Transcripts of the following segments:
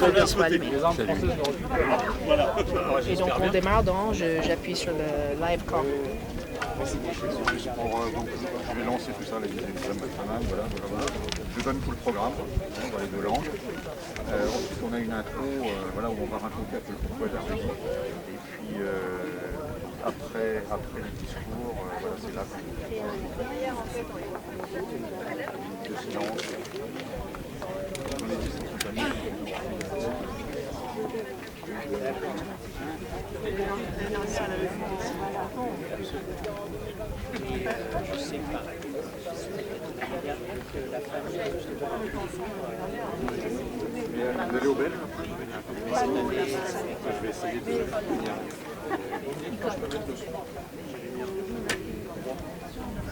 qu'il soit allumé. Et donc on démarre, donc j'appuie sur le live call. Donc, je vais lancer tout ça, les examens, voilà. Je donne tout le programme, dans les deux langues. Ensuite, on a une intro voilà, où on va raconter un peu le pourquoi d'Arudi. Et puis, après les discours, voilà, c'est là de silence. Dans les discours Je sais pas. Vous allez au Belge après? Je vais essayer de venir.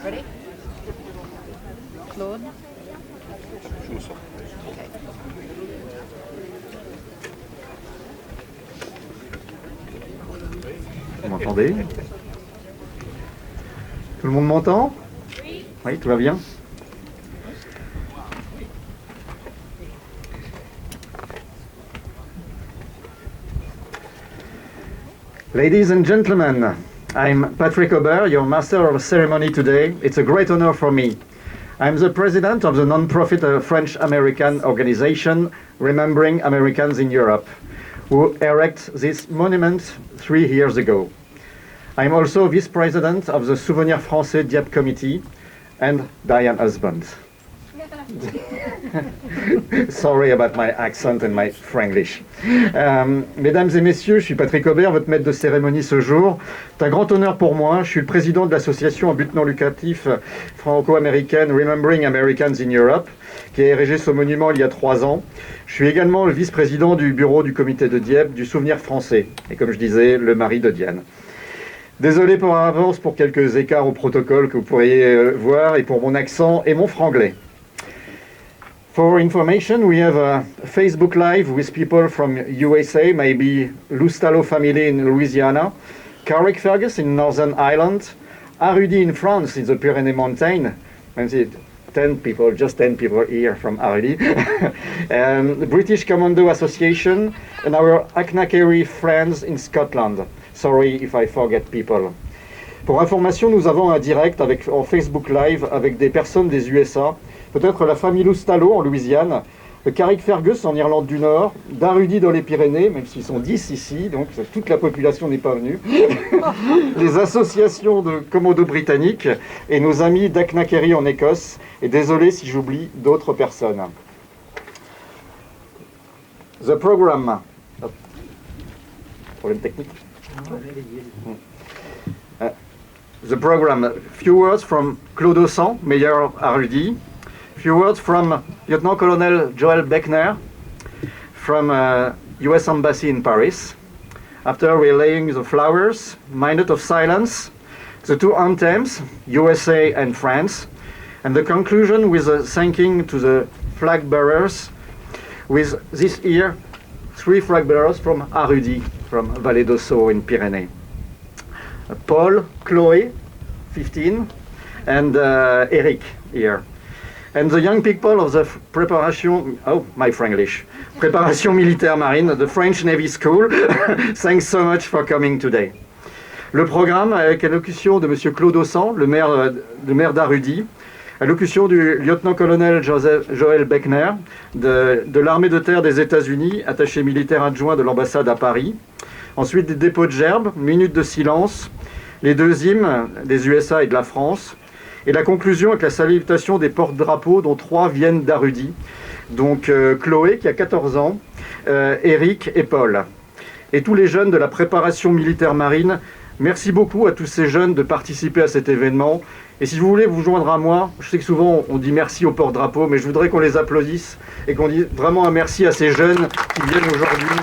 Ready? Claude? Je vous sors. Vous m'entendez? Tout le monde m'entend? Oui, tout va bien? Ladies and gentlemen, I'm Patrick Aubert, your Master of Ceremony today. It's a great honor for me. I'm the president of the non-profit French-American organization Remembering Americans in Europe, who erected this monument 3 years ago. I'm also vice-president of the Souvenirs Français Dieppe Committee and Diane's husband. Sorry about my accent and my Franglish. Mesdames et messieurs, je suis Patrick Aubert, votre maître de cérémonie ce jour. C'est un grand honneur pour moi. Je suis le président de l'association à but non lucratif franco-américaine Remembering Americans in Europe, qui a érigé ce monument il y a 3 ans. Je suis également le vice-président du bureau du comité de Dieppe du Souvenir français, et comme je disais, le mari de Diane. Désolé pour avance pour quelques écarts au protocole que vous pourriez voir et pour mon accent et mon franglais. For information, we have a Facebook Live with people from USA, maybe Loustalo family in Louisiana, Carrickfergus in Northern Ireland, Arudi in France in the Pyrenees Mountain. 10 people, just 10 people here from Arudi. The British Commando Association and our Aknakeri friends in Scotland. Sorry if I forget people. Pour information, nous avons un direct en Facebook Live avec des personnes des USA, peut-être la famille Loustalo en Louisiane, Carrickfergus en Irlande du Nord, d'Arudi dans les Pyrénées, même s'ils sont 10 ici, donc toute la population n'est pas venue, les associations de commodo britanniques et nos amis d'Aknakeri en Écosse, et désolé si j'oublie d'autres personnes. The program. Problème technique. The program, few words from Claude Ossan, Mayor of Arudi, few words from Lieutenant Colonel Joel Beckner from US Embassy in Paris. After relaying the flowers, minute of silence, the 2 anthems, USA and France, and the conclusion with a thanking to the flag bearers, with this year 3 flag bearers from Arudi, from Vallée d'Ossau in Pyrenees. Paul, Chloé, 15, and Eric here. And the young people of the Préparation Militaire Marine, the French Navy School, thanks so much for coming today. Le programme avec allocution de M. Claude Ossan, le maire d'Arudi, allocution du lieutenant-colonel Joel Beckner de l'armée de terre des États-Unis, attaché militaire adjoint de l'ambassade à Paris. Ensuite, des dépôts de gerbes, minute de silence, les 2 hymnes des USA et de la France, et la conclusion avec la salutation des porte-drapeaux, dont 3 viennent d'Arudi. Donc Chloé, qui a 14 ans, Eric et Paul. Et tous les jeunes de la préparation militaire marine, merci beaucoup à tous ces jeunes de participer à cet événement. Et si vous voulez vous joindre à moi, je sais que souvent on dit merci aux porte-drapeaux, mais je voudrais qu'on les applaudisse et qu'on dise vraiment un merci à ces jeunes qui viennent aujourd'hui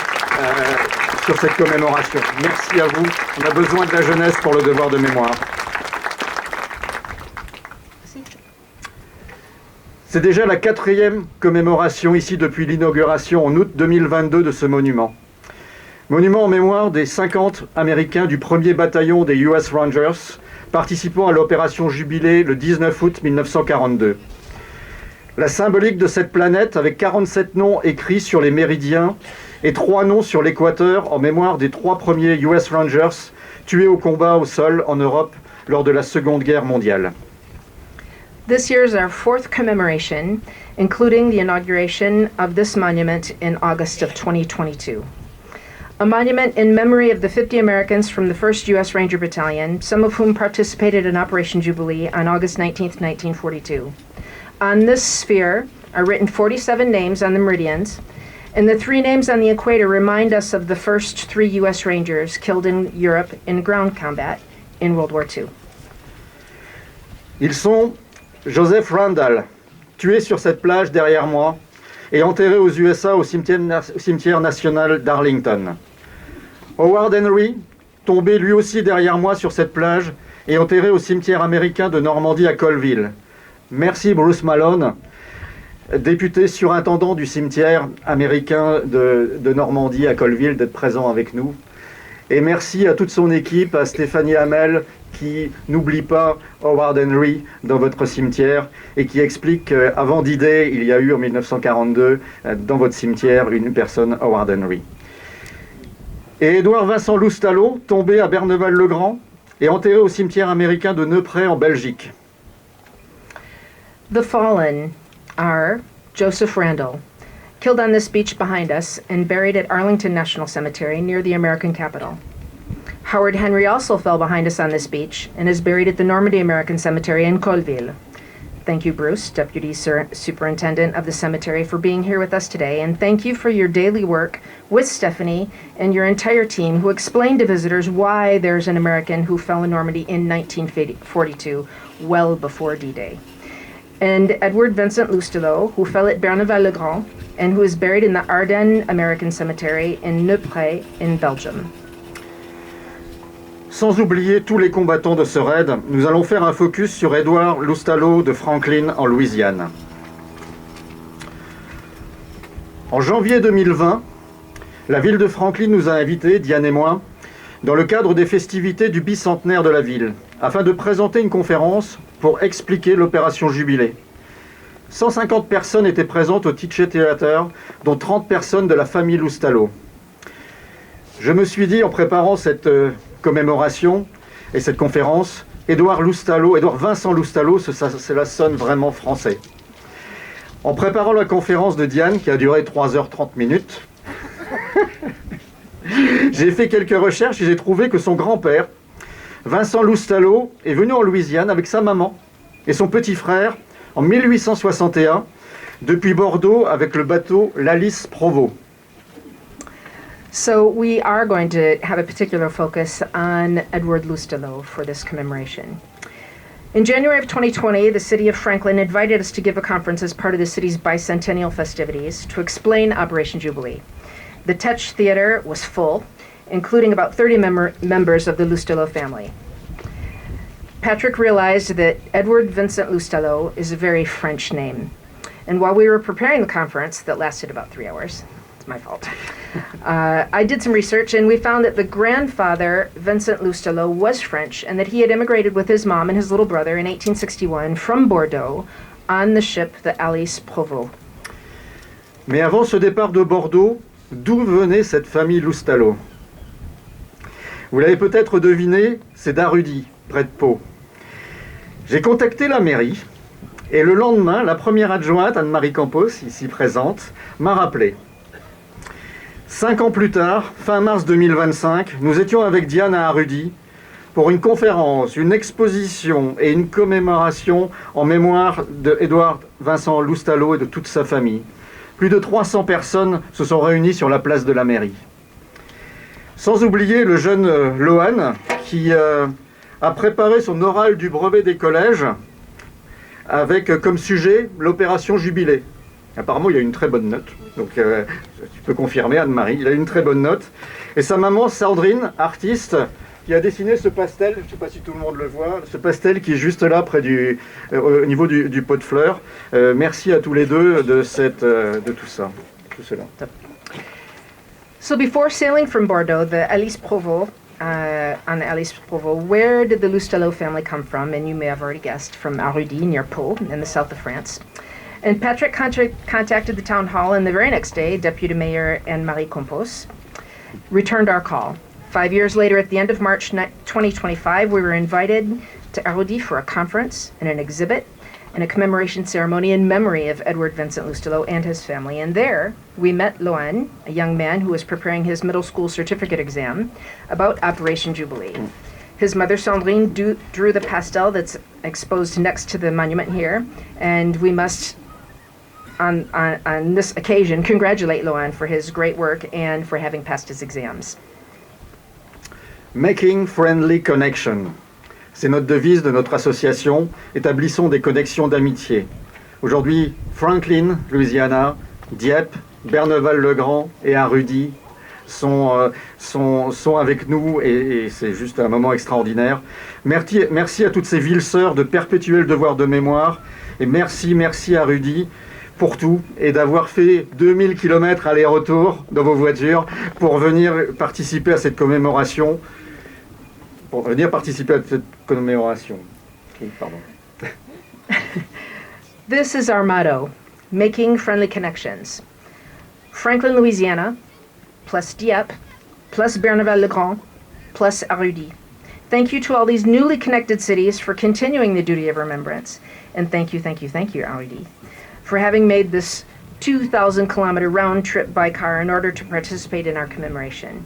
sur cette commémoration. Merci à vous. On a besoin de la jeunesse pour le devoir de mémoire. C'est déjà la 4e commémoration ici depuis l'inauguration en août 2022 de ce monument. Monument en mémoire des 50 Américains du 1er bataillon des US Rangers participant à l'opération Jubilé le 19 août 1942. La symbolique de cette planète avec 47 noms écrits sur les méridiens et 3 noms sur l'équateur en mémoire des 3 premiers US Rangers tués au combat au sol en Europe lors de la Seconde Guerre mondiale. This year is our 4th commemoration, including the inauguration of this monument in August of 2022. A monument in memory of the 50 Americans from the 1st U.S. Ranger Battalion, some of whom participated in Operation Jubilee on August 19, 1942. On this sphere are written 47 names on the meridians, and the 3 names on the equator remind us of the first 3 U.S. Rangers killed in Europe in ground combat in World War II. Ils sont Joseph Randall, tué sur cette plage derrière moi et enterré aux USA au cimetière national d'Arlington. Howard Henry, tombé lui aussi derrière moi sur cette plage et enterré au cimetière américain de Normandie à Colville. Merci Bruce Malone, député surintendant du cimetière américain de Normandie à Colville, d'être présent avec nous. Et merci à toute son équipe, à Stéphanie Hamel, qui n'oublie pas Howard Henry dans votre cimetière et qui explique qu'avant D-Day, il y a eu en 1942 dans votre cimetière une personne, Howard Henry. Et Édouard Vincent Loustalot, tombé à Berneval-le-Grand et enterré au cimetière américain de Neuprey en Belgique. The fallen are Joseph Randall, killed on this beach behind us and buried at Arlington National Cemetery near the American capital. Howard Henry also fell behind us on this beach and is buried at the Normandy American Cemetery in Colville. Thank you, Bruce, Deputy Superintendent of the cemetery, for being here with us today, and thank you for your daily work with Stephanie and your entire team who explained to visitors why there's an American who fell in Normandy in 1942, well before D-Day. And Edward Vincent Loustalot, who fell at Berneval-le-Grand and who is buried in the Ardennes American Cemetery in Neuprey in Belgium. Sans oublier tous les combattants de ce raid, nous allons faire un focus sur Edward Loustalot de Franklin en Louisiane. En janvier 2020, la ville de Franklin nous a invités, Diane et moi, dans le cadre des festivités du bicentenaire de la ville, afin de présenter une conférence pour expliquer l'opération Jubilé. 150 personnes étaient présentes au Teacher Theater, dont 30 personnes de la famille Loustalot. Je me suis dit, en préparant cette commémoration et cette conférence, Édouard Vincent Loustalot, cela sonne vraiment français. En préparant la conférence de Diane, qui a duré 3h30 minutes, j'ai fait quelques recherches et j'ai trouvé que son grand-père, Vincent Loustalot, est venu en Louisiane avec sa maman et son petit frère en 1861 depuis Bordeaux avec le bateau l'Alice Provost. So we are going to have a particular focus on Edward Loustalot for this commemoration. In January of 2020, the city of Franklin invited us to give a conference as part of the city's bicentennial festivities to explain Operation Jubilee. The Teach Theater was full, including about 30 members of the Loustalot family. Patrick realized that Edward Vincent Loustalot is a very French name. And while we were preparing the conference, that lasted about 3 hours, it's my fault, I did some research and we found that the grandfather, Vincent Loustalot, was French and that he had immigrated with his mom and his little brother in 1861 from Bordeaux on the ship the Alice Provost. Mais avant ce départ de Bordeaux, d'où venait cette famille Loustalot? Vous l'avez peut-être deviné, c'est d'Arudy, près de Pau. J'ai contacté la mairie et le lendemain, la première adjointe, Anne-Marie Campos, ici présente, m'a rappelé. 5 ans plus tard, fin mars 2025, nous étions avec Diane à Arudy pour une conférence, une exposition et une commémoration en mémoire d'Édouard Vincent Loustalot et de toute sa famille. Plus de 300 personnes se sont réunies sur la place de la mairie. Sans oublier le jeune Lohan qui a préparé son oral du brevet des collèges avec comme sujet l'opération Jubilé. Apparemment, il a une très bonne note. Donc, tu peux confirmer, Anne-Marie, il a une très bonne note. Et sa maman, Sandrine, artiste, qui a dessiné ce pastel, je ne sais pas si tout le monde le voit, ce pastel qui est juste là, au niveau du pot de fleurs. Merci à tous les deux de tout ça, tout cela. So before sailing from Bordeaux, the Alice Provost, on the Alice Provost, where did the Loustalot family come from? And you may have already guessed, from Arudy, near Pau, in the south of France. And Patrick contacted the town hall, and the very next day, Deputy Mayor Anne-Marie Compos returned our call. 5 years later, at the end of March 2025, we were invited to Arudi for a conference and an exhibit and a commemoration ceremony in memory of Edward Vincent Loustalot and his family. And there, we met Loan, a young man who was preparing his middle school certificate exam, about Operation Jubilee. His mother, Sandrine, drew the pastel that's exposed next to the monument here, and we must, on this occasion, congratulate Loan for his great work and for having passed his exams. Making friendly connection. C'est notre devise de notre association. Établissons des connexions d'amitié. Aujourd'hui, Franklin, Louisiana, Dieppe, Berneval-le-Grand et Arudi sont avec nous et c'est juste un moment extraordinaire. Merci à toutes ces villes sœurs de perpétuer le devoir de mémoire et merci à Rudy pour tout et d'avoir fait 2000 km aller-retour dans vos voitures pour venir participer à cette commémoration. Oui, pardon. This is our motto, making friendly connections. Franklin, Louisiana, plus Dieppe, plus Berneval-le-Grand, plus Arudi. Thank you to all these newly connected cities for continuing the duty of remembrance. And thank you, Arudi, for having made this 2,000-kilometer round trip by car in order to participate in our commemoration.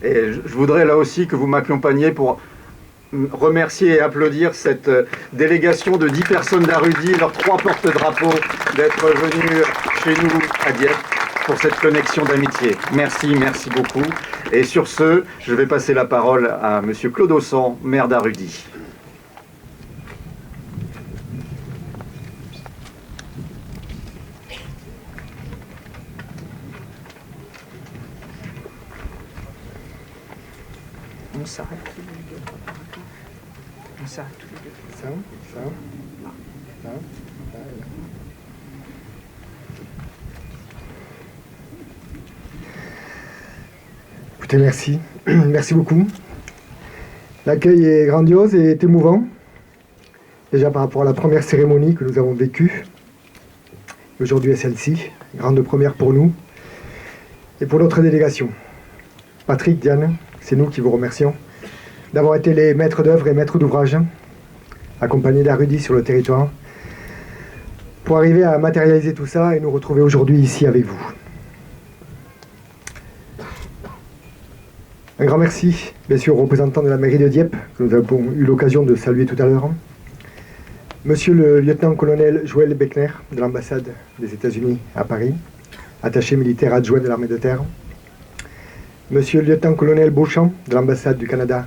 Et je voudrais là aussi que vous m'accompagniez pour remercier et applaudir cette délégation de 10 personnes d'Arudi, leurs 3 porte-drapeaux, d'être venus chez nous à Dieppe pour cette connexion d'amitié. Merci beaucoup. Et sur ce, je vais passer la parole à Monsieur Claude Ossan, maire d'Arudi. Écoutez, merci. Merci beaucoup. L'accueil est grandiose et est émouvant. Déjà par rapport à la première cérémonie que nous avons vécue. Aujourd'hui est celle-ci, grande première pour nous et pour notre délégation. Patrick, Diane, c'est nous qui vous remercions d'avoir été les maîtres d'œuvre et maîtres d'ouvrage, accompagnés d'Arudi sur le territoire, pour arriver à matérialiser tout ça et nous retrouver aujourd'hui ici avec vous. Un grand merci, bien sûr, aux représentants de la mairie de Dieppe, que nous avons eu l'occasion de saluer tout à l'heure. Monsieur le lieutenant-colonel Joël Beckner, de l'ambassade des États-Unis à Paris, attaché militaire adjoint de l'armée de terre. Monsieur le lieutenant-colonel Beauchamp, de l'ambassade du Canada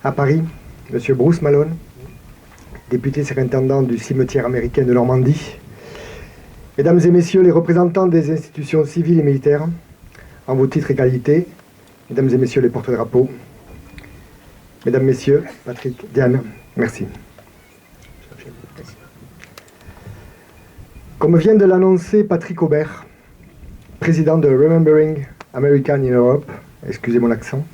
à Paris. Monsieur Bruce Malone, député surintendant du cimetière américain de Normandie. Mesdames et messieurs les représentants des institutions civiles et militaires, en vos titres et qualités, mesdames et messieurs les porte-drapeaux, mesdames, messieurs, Patrick, Diane, merci. Comme vient de l'annoncer Patrick Aubert, président de Remembering American in Europe, excusez mon accent,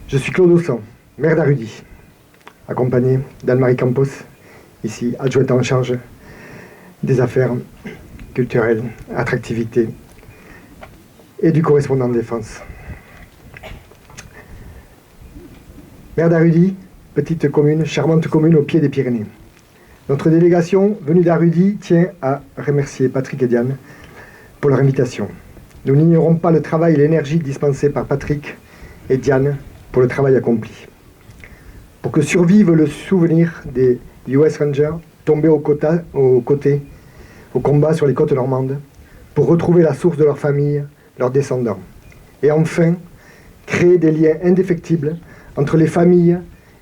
je suis Claude Ossan, maire d'Arudi, accompagné d'Anne-Marie Campos, ici adjointe en charge des affaires culturelles, attractivité et du correspondant de défense. Maire d'Arudi, petite commune, charmante commune au pied des Pyrénées. Notre délégation venue d'Arudi tient à remercier Patrick et Diane pour leur invitation. Nous n'ignorons pas le travail et l'énergie dispensés par Patrick et Diane pour le travail accompli. Pour que survive le souvenir des US Rangers tombés au combat sur les côtes normandes, pour retrouver la source de leur famille, leurs descendants. Et enfin, créer des liens indéfectibles entre les familles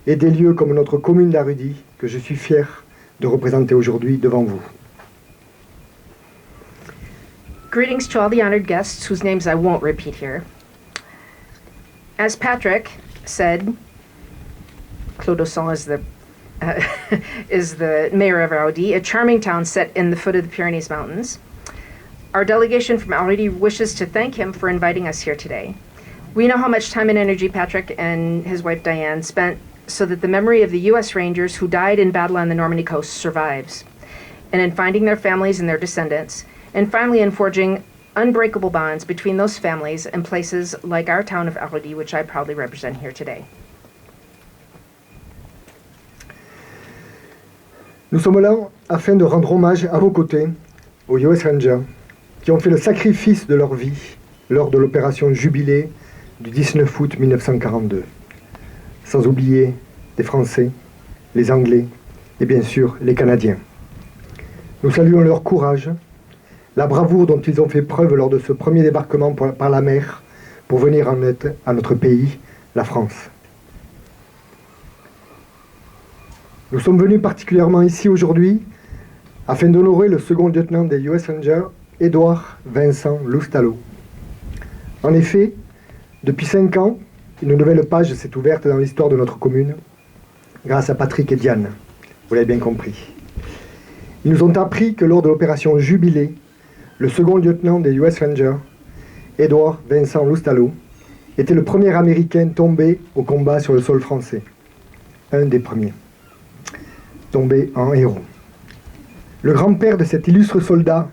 et des lieux comme notre commune d'Arudi, que je suis fier de représenter aujourd'hui devant vous. Greetings to all the honored guests whose names I won't repeat here. As Patrick said, Claude Ossan is the mayor of Arudi, a charming town set in the foot of the Pyrenees Mountains. Our delegation from Arudi wishes to thank him for inviting us here today. We know how much time and energy Patrick and his wife Diane spent so that the memory of the U.S. Rangers who died in battle on the Normandy coast survives. and in finding their families and their descendants, and finally in forging unbreakable bonds between those families and places like our town of Arudi, which I proudly represent here today. Nous sommes là afin de rendre hommage à vos côtés aux US Rangers qui ont fait le sacrifice de leur vie lors de l'opération Jubilé du 19 août 1942. Sans oublier les Français, les Anglais et bien sûr les Canadiens. Nous saluons leur courage, la bravoure dont ils ont fait preuve lors de ce premier débarquement par la mer pour venir en aide à notre pays, la France. Nous sommes venus particulièrement ici aujourd'hui afin d'honorer le second lieutenant des US Rangers, Édouard Vincent Loustalot. En effet, depuis 5 ans, une nouvelle page s'est ouverte dans l'histoire de notre commune, grâce à Patrick et Diane, vous l'avez bien compris. Ils nous ont appris que lors de l'opération Jubilé, le second lieutenant des US Rangers, Édouard Vincent Loustalot, était le premier Américain tombé au combat sur le sol français. Un des premiers. Tombé en héros. Le grand-père de cet illustre soldat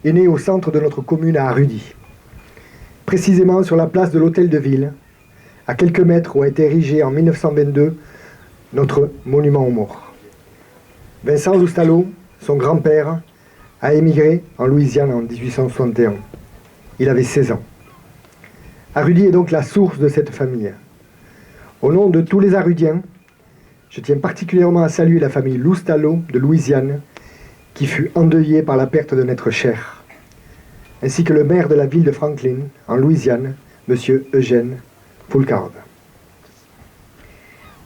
est né au centre de notre commune à Arudi, précisément sur la place de l'Hôtel de Ville, à quelques mètres où a été érigé en 1922 notre monument aux morts. Vincent Loustalot, son grand-père, a émigré en Louisiane en 1861. Il avait 16 ans. Arudi est donc la source de cette famille. Au nom de tous les Arudiens, je tiens particulièrement à saluer la famille Loustalot de Louisiane, qui fut endeuillée par la perte d'un être cher, ainsi que le maire de la ville de Franklin, en Louisiane, M. Eugène Foulcard.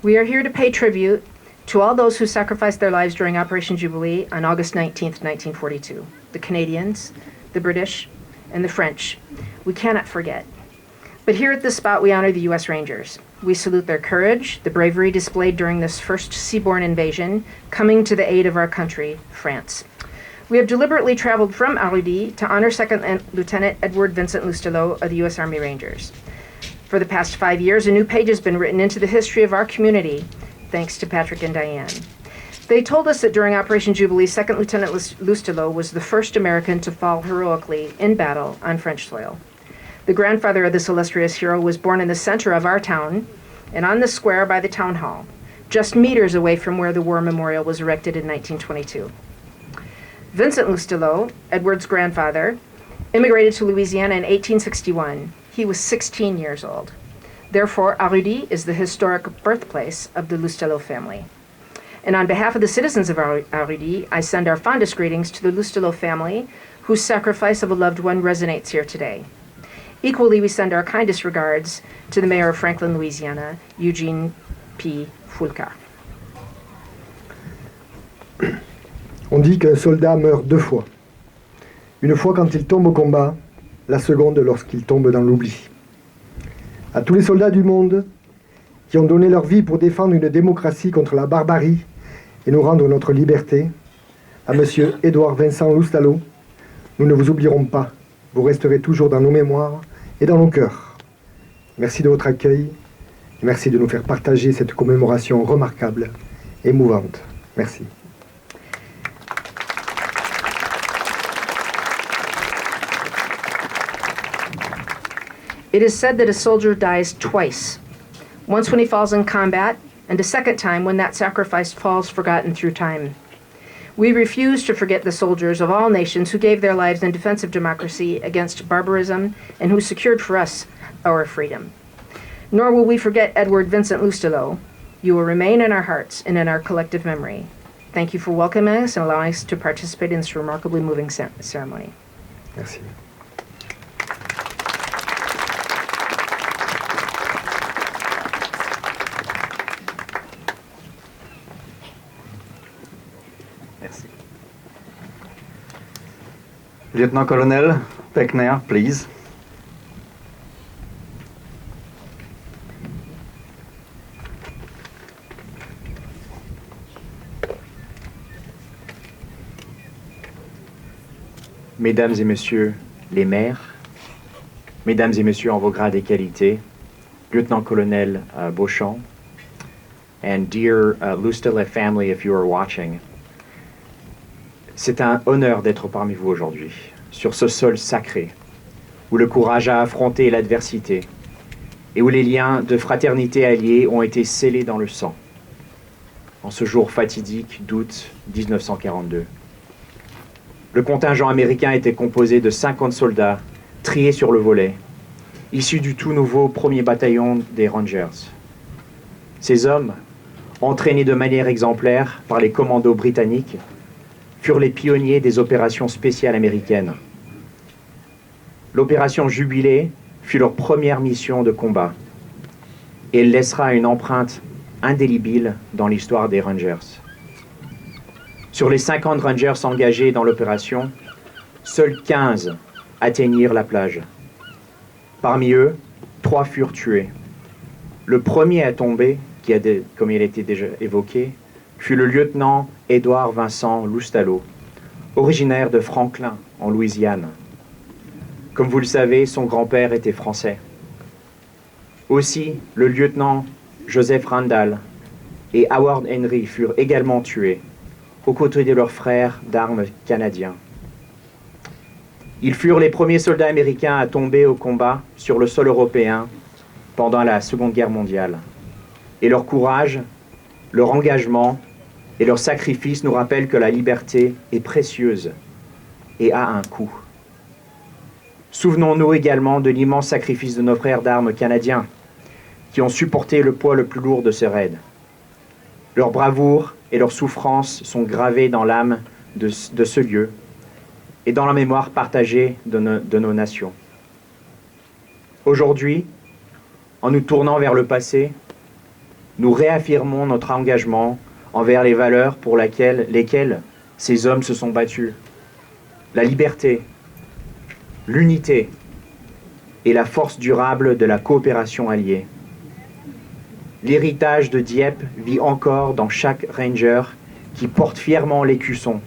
We are here to pay tribute to all those who sacrificed their lives during Operation Jubilee on August 19th, 1942. The Canadians, the British, and the French. We cannot forget. But here at this spot, we honor the U.S. Rangers. We salute their courage, the bravery displayed during this first seaborne invasion, coming to the aid of our country, France. We have deliberately traveled from Arudi to honor Second Lieutenant Edward Vincent Loustalot of the U.S. Army Rangers. For the past 5 years, a new page has been written into the history of our community, thanks to Patrick and Diane. They told us that during Operation Jubilee, Second Lieutenant Loustalot was the first American to fall heroically in battle on French soil. The grandfather of this illustrious hero was born in the center of our town and on the square by the town hall, just meters away from where the war memorial was erected in 1922. Vincent Loustalot, Edward's grandfather, immigrated to Louisiana in 1861. He was 16 years old. Therefore, Arudi is the historic birthplace of the Loustalot family. And on behalf of the citizens of Arudi, I send our fondest greetings to the Loustalot family, whose sacrifice of a loved one resonates here today. Equally, we send our kindest regards to the mayor of Franklin, Louisiana, Eugene P. Foulcard. On dit qu'un soldat meurt 2 fois. Une fois quand il tombe au combat, la seconde lorsqu'il tombe dans l'oubli. À tous les soldats du monde qui ont donné leur vie pour défendre une démocratie contre la barbarie et nous rendre notre liberté, à Monsieur Édouard Vincent Loustalot, nous ne vous oublierons pas. Vous resterez toujours dans nos mémoires et dans nos cœurs. Merci de votre accueil et merci de nous faire partager cette commémoration remarquable, émouvante. Merci. It is said that a soldier dies twice, once when he falls in combat, and a second time when that sacrifice falls forgotten through time. We refuse to forget the soldiers of all nations who gave their lives in defense of democracy against barbarism and who secured for us our freedom. Nor will we forget Edward Vincent Loustalot. You will remain in our hearts and in our collective memory. Thank you for welcoming us and allowing us to participate in this remarkably moving ceremony. Merci. Merci. Lieutenant-colonel Beckner, please. Mesdames et messieurs les maires, mesdames et messieurs en vos grades et qualités, lieutenant-colonel Beauchamp, and dear Loustalot family, if you are watching, C'est un honneur d'être parmi vous aujourd'hui, sur ce sol sacré, où le courage a affronté l'adversité et où les liens de fraternité alliés ont été scellés dans le sang, en ce jour fatidique d'août 1942. Le contingent américain était composé de 50 soldats triés sur le volet, issus du tout nouveau 1er bataillon des Rangers. Ces hommes, entraînés de manière exemplaire par les commandos britanniques, furent les pionniers des opérations spéciales américaines. L'opération Jubilé fut leur première mission de combat et elle laissera une empreinte indélébile dans l'histoire des Rangers. Sur les 50 Rangers engagés dans l'opération, seuls 15 atteignirent la plage. Parmi eux, 3 furent tués. Le premier à tomber, comme il a été déjà évoqué, fut le lieutenant Édouard Vincent Loustalot, originaire de Franklin, en Louisiane. Comme vous le savez, son grand-père était français. Aussi, le lieutenant Joseph Randall et Howard Henry furent également tués, aux côtés de leurs frères d'armes canadiens. Ils furent les premiers soldats américains à tomber au combat sur le sol européen pendant la Seconde Guerre mondiale. Et leur courage, leur engagement et leur sacrifice nous rappellent que la liberté est précieuse et a un coût. Souvenons-nous également de l'immense sacrifice de nos frères d'armes canadiens qui ont supporté le poids le plus lourd de ce raid. Leur bravoure et leur souffrance sont gravées dans l'âme de ce lieu et dans la mémoire partagée de nos nations. Aujourd'hui, en nous tournant vers le passé, nous réaffirmons notre engagement envers les valeurs pour lesquelles ces hommes se sont battus. La liberté, l'unité et la force durable de la coopération alliée. L'héritage de Dieppe vit encore dans chaque ranger qui porte fièrement l'écusson,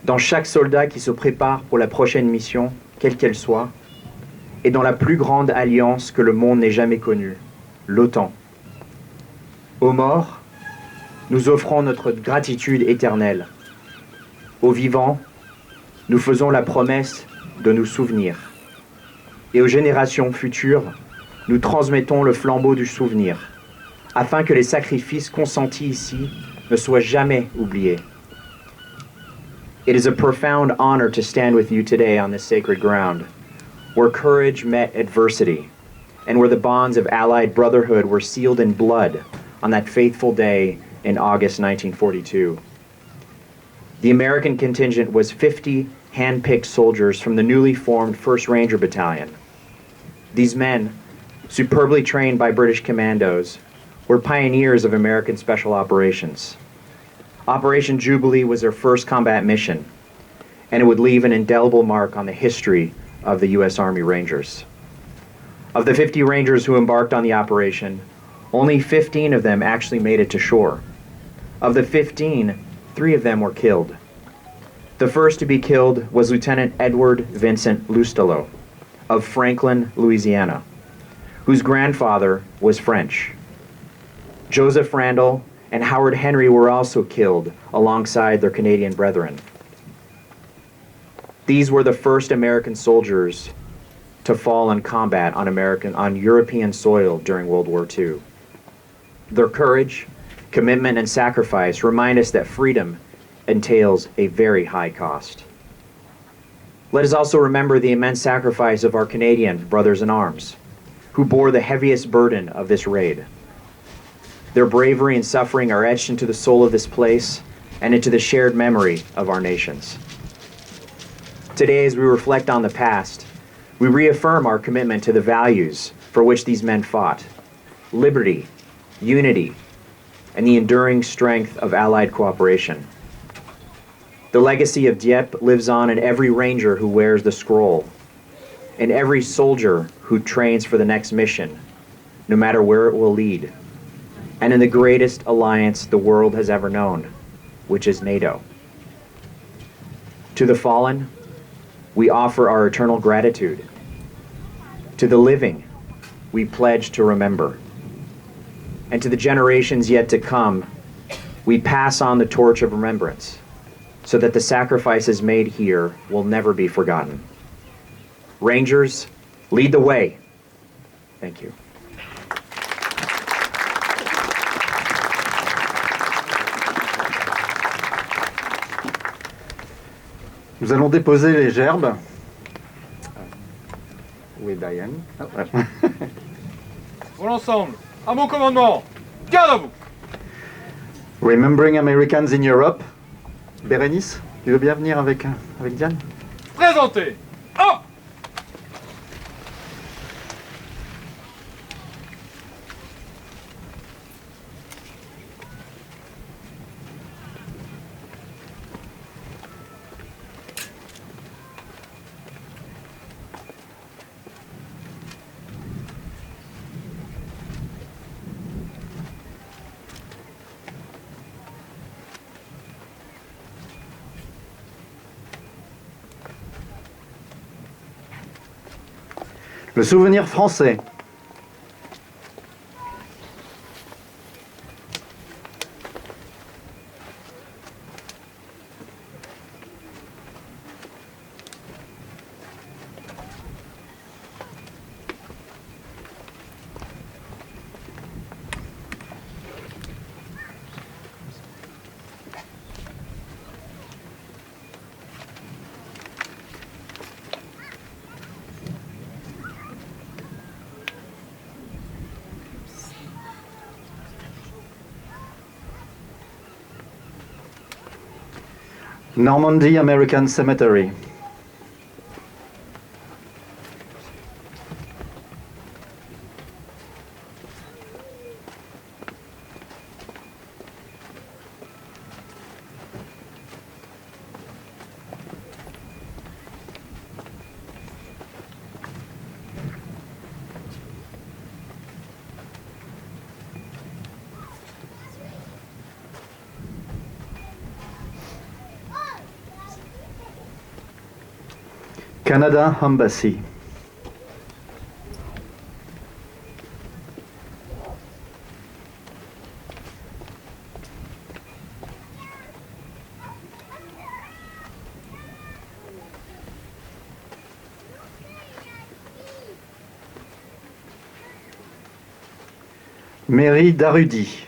dans chaque soldat qui se prépare pour la prochaine mission, quelle qu'elle soit, et dans la plus grande alliance que le monde n'ait jamais connue, l'OTAN. Aux morts, nous offrons notre gratitude éternelle. Aux vivants, nous faisons la promesse de nous souvenir. Et aux générations futures, nous transmettons le flambeau du souvenir, afin que les sacrifices consentis ici ne soient jamais oubliés. It is a profound honor to stand with you today on this sacred ground, where courage met adversity, and where the bonds of Allied brotherhood were sealed in blood on that faithful day in August 1942. The American contingent was 50 hand-picked soldiers from the newly formed 1st Ranger Battalion. These men, superbly trained by British commandos, were pioneers of American Special Operations. Operation Jubilee was their first combat mission, and it would leave an indelible mark on the history of the U.S. Army Rangers. Of the 50 Rangers who embarked on the operation, only 15 of them actually made it to shore. Of the 15, 3 of them were killed. The first to be killed was Lieutenant Edward Vincent Loustalot of Franklin, Louisiana, whose grandfather was French. Joseph Randall and Howard Henry were also killed alongside their Canadian brethren. These were the first American soldiers to fall in combat on European soil during World War II. Their courage, commitment, and sacrifice remind us that freedom entails a very high cost. Let us also remember the immense sacrifice of our Canadian brothers in arms, who bore the heaviest burden of this raid. Their bravery and suffering are etched into the soul of this place and into the shared memory of our nations. Today, as we reflect on the past, we reaffirm our commitment to the values for which these men fought: liberty, unity, and the enduring strength of Allied cooperation. The legacy of Dieppe lives on in every ranger who wears the scroll, in every soldier who trains for the next mission, no matter where it will lead, and in the greatest alliance the world has ever known, which is NATO. To the fallen, we offer our eternal gratitude. To the living, we pledge to remember. And to the generations yet to come, we pass on the torch of remembrance, so that the sacrifices made here will never be forgotten. Rangers, lead the way. Thank you. Nous allons déposer les gerbes. Où est Diane? Ah, voilà. Pour l'ensemble, à mon commandement, garde à vous. Remembering Americans in Europe. Bérénice, tu veux bien venir avec Diane? Présentez. Hop. Le souvenir français. Normandy American Cemetery. Canada Embassy. Mairie d'Arudy.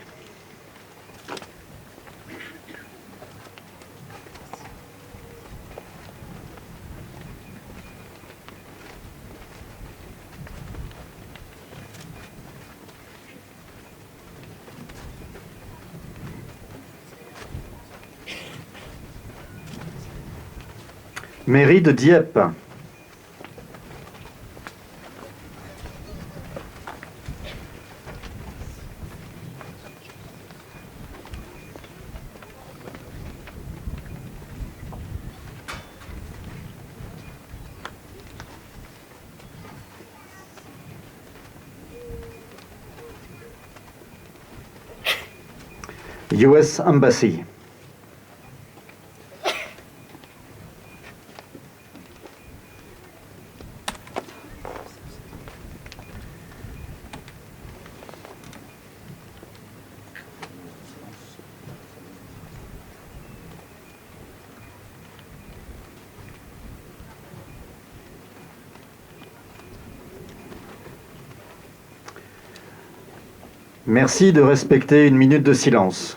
Mairie de Dieppe. US Embassy. Merci de respecter une minute de silence.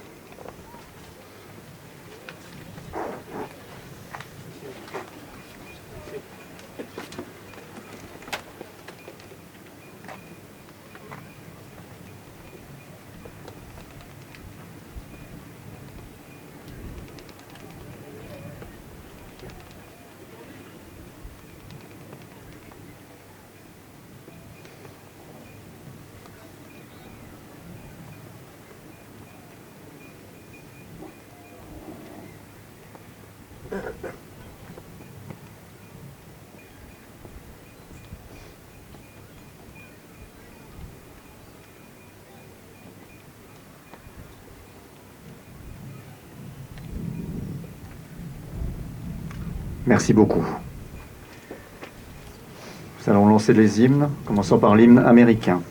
Merci beaucoup. Nous allons lancer les hymnes, commençant par l'hymne américain.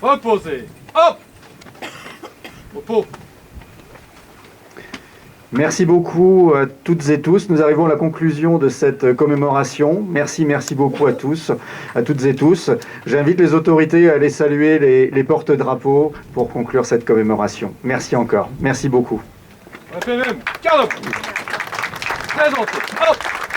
Reposez. Hop. Repos. Merci beaucoup à toutes et tous. Nous arrivons à la conclusion de cette commémoration. Merci beaucoup à tous, à toutes et tous. J'invite les autorités à aller saluer les porte-drapeaux pour conclure cette commémoration. Merci encore. Merci beaucoup. On a fait même. Garde. Présentez. Hop.